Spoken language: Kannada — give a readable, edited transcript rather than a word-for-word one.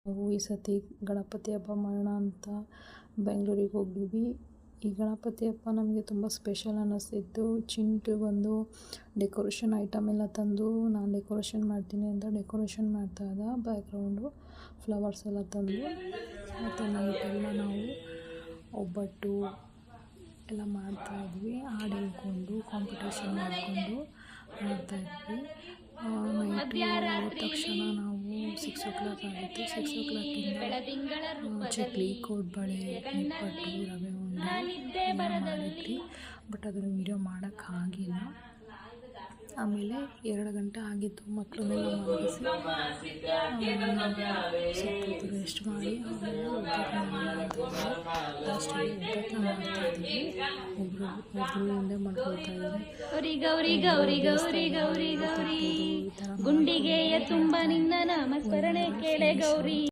ನಾವು ಈ ಸತಿ ಗಣಪತಿ ಹಬ್ಬ ಮಾಡೋಣ ಅಂತ ಬೆಂಗಳೂರಿಗೆ ಹೋಗಿದ್ವಿ. ಈ ಗಣಪತಿ ಹಬ್ಬ ನಮಗೆ ತುಂಬ ಸ್ಪೆಷಲ್ ಅನ್ನಿಸ್ತಿತ್ತು. ಚಿಂಟು ಬಂದು ಡೆಕೋರೇಷನ್ ಐಟಮ್ ಎಲ್ಲ ತಂದು ನಾನು ಡೆಕೋರೇಷನ್ ಮಾಡ್ತೀನಿ ಅಂತ ಡೆಕೋರೇಷನ್ ಮಾಡ್ತಾ ಇದ್ದ. ಬ್ಯಾಕ್ಗ್ರೌಂಡು ಫ್ಲವರ್ಸ್ ಎಲ್ಲ ತಂದು ಮತ್ತು ನೈಟೆಲ್ಲ ನಾವು ಒಬ್ಬಟ್ಟು ಎಲ್ಲ ಮಾಡ್ತಾಯಿದ್ವಿ. ಹಾಡು ಹೇಳ್ಕೊಂಡು ಕಾಂಪಿಟೇಷನ್ ಮಾಡಿಕೊಂಡು ಮಾಡ್ತಾಯಿದ್ವಿ. ನೈಟು ಹೋದ ತಕ್ಷಣ ನಾವು 6 o'clock ಆಗುತ್ತೆ. 6 o'clock ಚಕ್ಲಿ, ಕೋಡ್ಬಳೆ, ನಿಪ್ಪಟ್ಟು, ರವೆ ಉಂಡೆ ಎಲ್ಲ ಮಾಡಿದ್ವಿ. ಬಟ್ ಅದನ್ನು ವೀಡಿಯೋ ಮಾಡೋಕ್ಕಾಗಿಲ್ಲ. ಆಮೇಲೆ 2 ಗಂಟೆ ಆಗಿತ್ತು. ಮಕ್ಕಳನ್ನೆಲ್ಲ ಮಲಗಿಸಿ ಸ್ವಲ್ಪ ರೆಸ್ಟ್ ಮಾಡಿ ಆಮೇಲೆ ಒಬ್ಬಟ್ಟನ್ನ ಮಾಡ್ತಾಯಿದ್ವಿ. ಒಬ್ಬರು ಉಂಡೆ ಮಾಡ್ಕೊಳ್ತಾ ಇದ್ದಾರೆ. ಗುಂಡಿಗೆಯ ತುಂಬ ನಿನ್ನ ನಾಮಸ್ಮರಣೆ ಕೇಳೆ ಗೌರಿ.